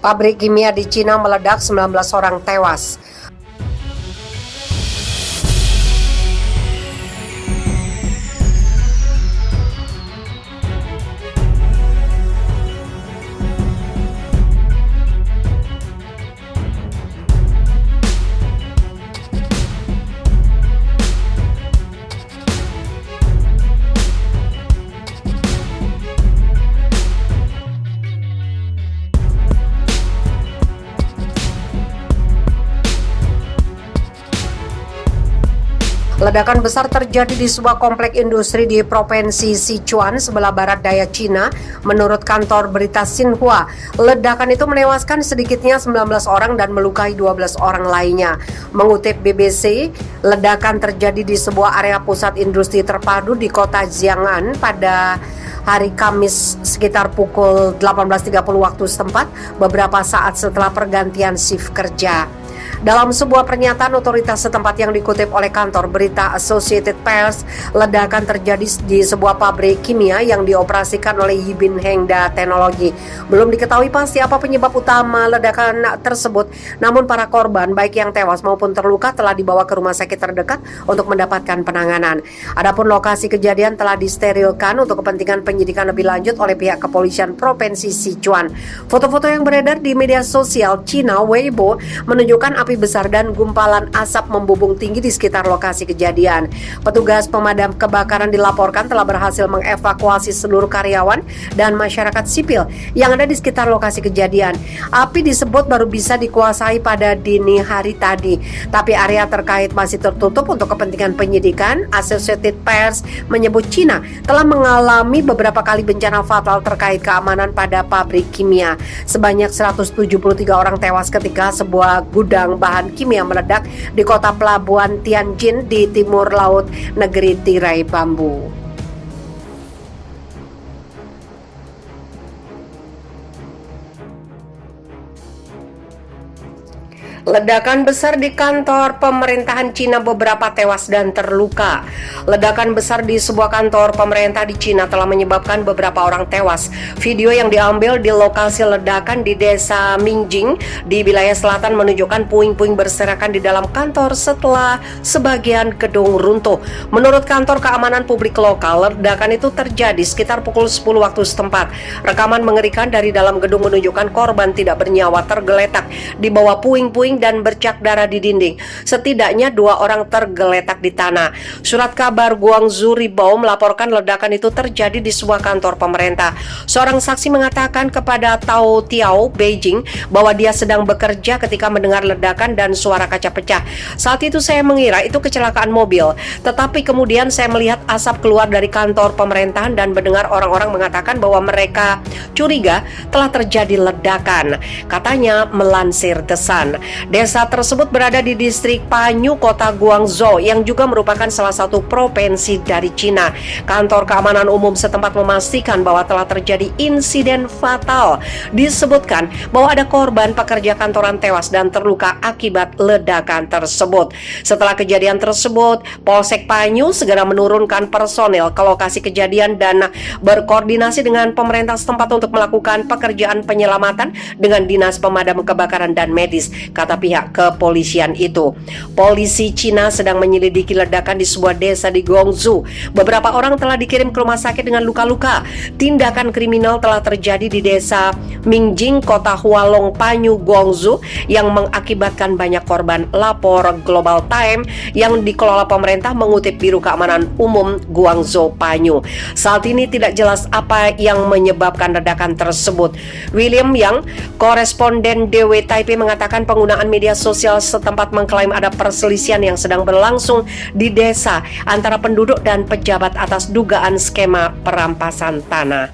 Pabrik kimia di Cina meledak, 19 orang tewas. Ledakan besar terjadi di sebuah komplek industri di Provinsi Sichuan, sebelah barat daya Cina. Menurut kantor berita Xinhua, ledakan itu menewaskan sedikitnya 19 orang dan melukai 12 orang lainnya. Mengutip BBC, ledakan terjadi di sebuah area pusat industri terpadu di kota Jiang'an pada hari Kamis sekitar pukul 18.30 waktu setempat, beberapa saat setelah pergantian shift kerja. Dalam sebuah pernyataan otoritas setempat yang dikutip oleh kantor berita Associated Press, ledakan terjadi di sebuah pabrik kimia yang dioperasikan oleh Yibin Hengda Teknologi. Belum diketahui pasti apa penyebab utama ledakan tersebut, namun para korban baik yang tewas maupun terluka telah dibawa ke rumah sakit terdekat untuk mendapatkan penanganan. Adapun lokasi kejadian telah disterilkan untuk kepentingan penyidikan lebih lanjut oleh pihak kepolisian Provinsi Sichuan. Foto-foto yang beredar di media sosial Cina Weibo menunjukkan api besar dan gumpalan asap membubung tinggi di sekitar lokasi kejadian. Petugas pemadam kebakaran dilaporkan telah berhasil mengevakuasi seluruh karyawan dan masyarakat sipil yang ada di sekitar lokasi kejadian. Api disebut baru bisa dikuasai pada dini hari tadi, tapi area terkait masih tertutup untuk kepentingan penyidikan. Associated Press menyebut Cina telah mengalami beberapa kali bencana fatal terkait keamanan pada pabrik kimia. Sebanyak 173 orang tewas ketika sebuah gudang bahan kimia meledak di kota pelabuhan Tianjin di timur laut negeri tirai bambu. Ledakan besar di kantor pemerintahan Cina, beberapa tewas dan terluka. Ledakan besar di sebuah kantor pemerintah di Cina telah menyebabkan beberapa orang tewas. Video yang diambil di lokasi ledakan di desa Mingjing di wilayah selatan menunjukkan puing-puing berserakan di dalam kantor setelah sebagian gedung runtuh. Menurut kantor keamanan publik lokal, ledakan itu terjadi sekitar pukul 10 waktu setempat. Rekaman mengerikan dari dalam gedung menunjukkan korban tidak bernyawa tergeletak di bawah puing-puing dan bercak darah di dinding. Setidaknya 2 orang tergeletak di tanah. Surat kabar Guangzhou Ribao melaporkan ledakan itu terjadi di sebuah kantor pemerintah. Seorang saksi mengatakan kepada Tao Tiao Beijing bahwa dia sedang bekerja ketika mendengar ledakan dan suara kaca pecah. Saat itu saya mengira itu kecelakaan mobil, tetapi kemudian saya melihat asap keluar dari kantor pemerintahan dan mendengar orang-orang mengatakan bahwa mereka curiga telah terjadi ledakan, katanya melansir The Sun. Desa tersebut berada di distrik Panyu, kota Guangzhou, yang juga merupakan salah satu provinsi dari Cina. Kantor keamanan umum setempat memastikan bahwa telah terjadi insiden fatal. Disebutkan bahwa ada korban pekerja kantoran tewas dan terluka akibat ledakan tersebut. Setelah kejadian tersebut, Polsek Panyu segera menurunkan personel ke lokasi kejadian dan berkoordinasi dengan pemerintah setempat untuk melakukan pekerjaan penyelamatan dengan dinas pemadam kebakaran dan medis, kata pihak kepolisian itu. Polisi Cina sedang menyelidiki ledakan di sebuah desa di Guangzhou. Beberapa orang telah dikirim ke rumah sakit dengan luka-luka. Tindakan kriminal telah terjadi di desa Mingjing, kota Hualong Panyu, Guangzhou, yang mengakibatkan banyak korban, lapor Global Time yang dikelola pemerintah mengutip Biro Keamanan Umum Guangzhou Panyu. Saat ini tidak jelas apa yang menyebabkan ledakan tersebut. William Yang, koresponden DW Taipei, mengatakan penggunaan media sosial setempat mengklaim ada perselisihan yang sedang berlangsung di desa antara penduduk dan pejabat atas dugaan skema perampasan tanah.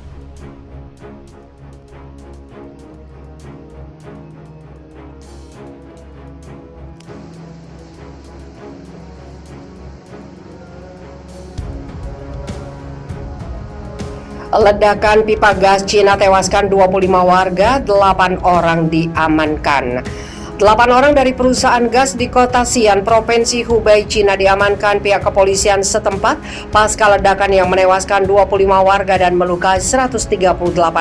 Ledakan pipa gas Cina tewaskan 25 warga, 8 orang diamankan. 8 orang dari perusahaan gas di kota Xi'an, Provinsi Hubei, Cina diamankan pihak kepolisian setempat pasca ledakan yang menewaskan 25 warga dan melukai 138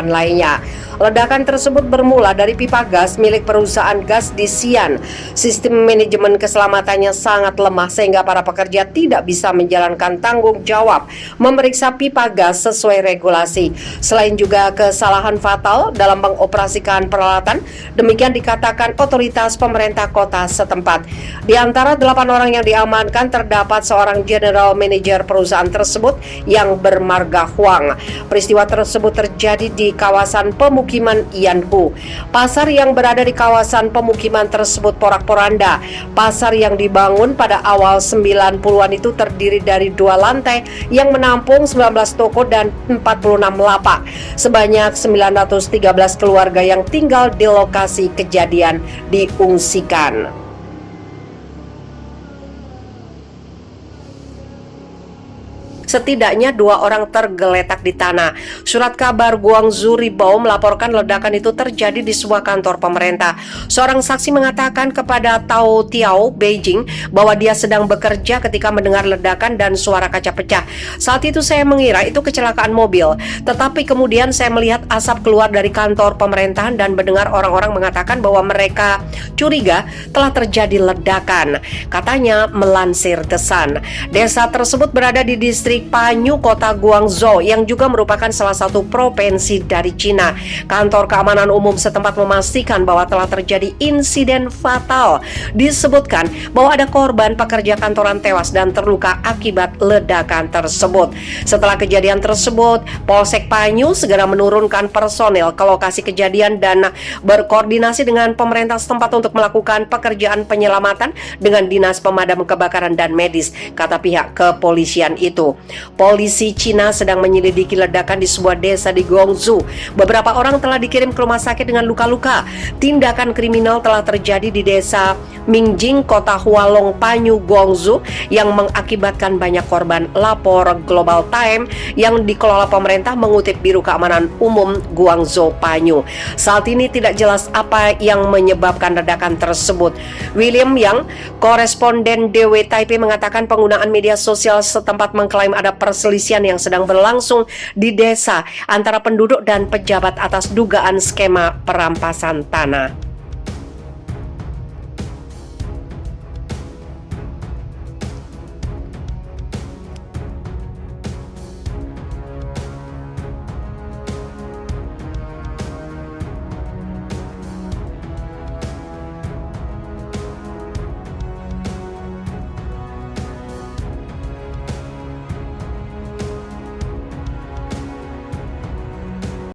lainnya. Ledakan tersebut bermula dari pipa gas milik perusahaan gas di Xi'an. Sistem manajemen keselamatannya sangat lemah sehingga para pekerja tidak bisa menjalankan tanggung jawab memeriksa pipa gas sesuai regulasi. Selain juga kesalahan fatal dalam mengoperasikan peralatan, demikian dikatakan otoritas pemerintah kota setempat. Di antara 8 orang yang diamankan terdapat seorang general manager perusahaan tersebut yang bermarga Huang. Peristiwa tersebut terjadi di kawasan pemukiman Yanhu. Pasar yang berada di kawasan pemukiman tersebut porak-poranda. Pasar yang dibangun pada awal 90-an itu terdiri dari 2 lantai yang menampung 19 toko dan 46 lapak. Sebanyak 913 keluarga yang tinggal di lokasi kejadian diungsikan. Setidaknya 2 orang tergeletak di tanah. Surat kabar Guangzhou Ribao melaporkan ledakan itu terjadi di sebuah kantor pemerintah. Seorang saksi mengatakan kepada Tao Tiao Beijing bahwa dia sedang bekerja ketika mendengar ledakan dan suara kaca pecah. Saat itu saya mengira itu kecelakaan mobil, tetapi kemudian saya melihat asap keluar dari kantor pemerintahan dan mendengar orang-orang mengatakan bahwa mereka curiga telah terjadi ledakan. Katanya melansir The Sun. Desa tersebut berada di distrik Panyu, kota Guangzhou, yang juga merupakan salah satu provinsi dari Cina. Kantor keamanan umum setempat memastikan bahwa telah terjadi insiden fatal. Disebutkan bahwa ada korban pekerja kantoran tewas dan terluka akibat ledakan tersebut. Setelah kejadian tersebut, Polsek Panyu segera menurunkan personel ke lokasi kejadian dan berkoordinasi dengan pemerintah setempat untuk melakukan pekerjaan penyelamatan dengan dinas pemadam kebakaran dan medis, kata pihak kepolisian itu. Polisi Cina sedang menyelidiki ledakan di sebuah desa di Guangzhou. Beberapa orang telah dikirim ke rumah sakit dengan luka-luka. Tindakan kriminal telah terjadi di desa Mingjing, kota Hualong Panyu, Guangzhou, yang mengakibatkan banyak korban. Lapor Global Time yang dikelola pemerintah mengutip Biro Keamanan Umum Guangzhou Panyu. Saat ini tidak jelas apa yang menyebabkan ledakan tersebut. William Yang, koresponden DW Taipei, mengatakan penggunaan media sosial setempat mengklaim ada perselisihan yang sedang berlangsung di desa antara penduduk dan pejabat atas dugaan skema perampasan tanah.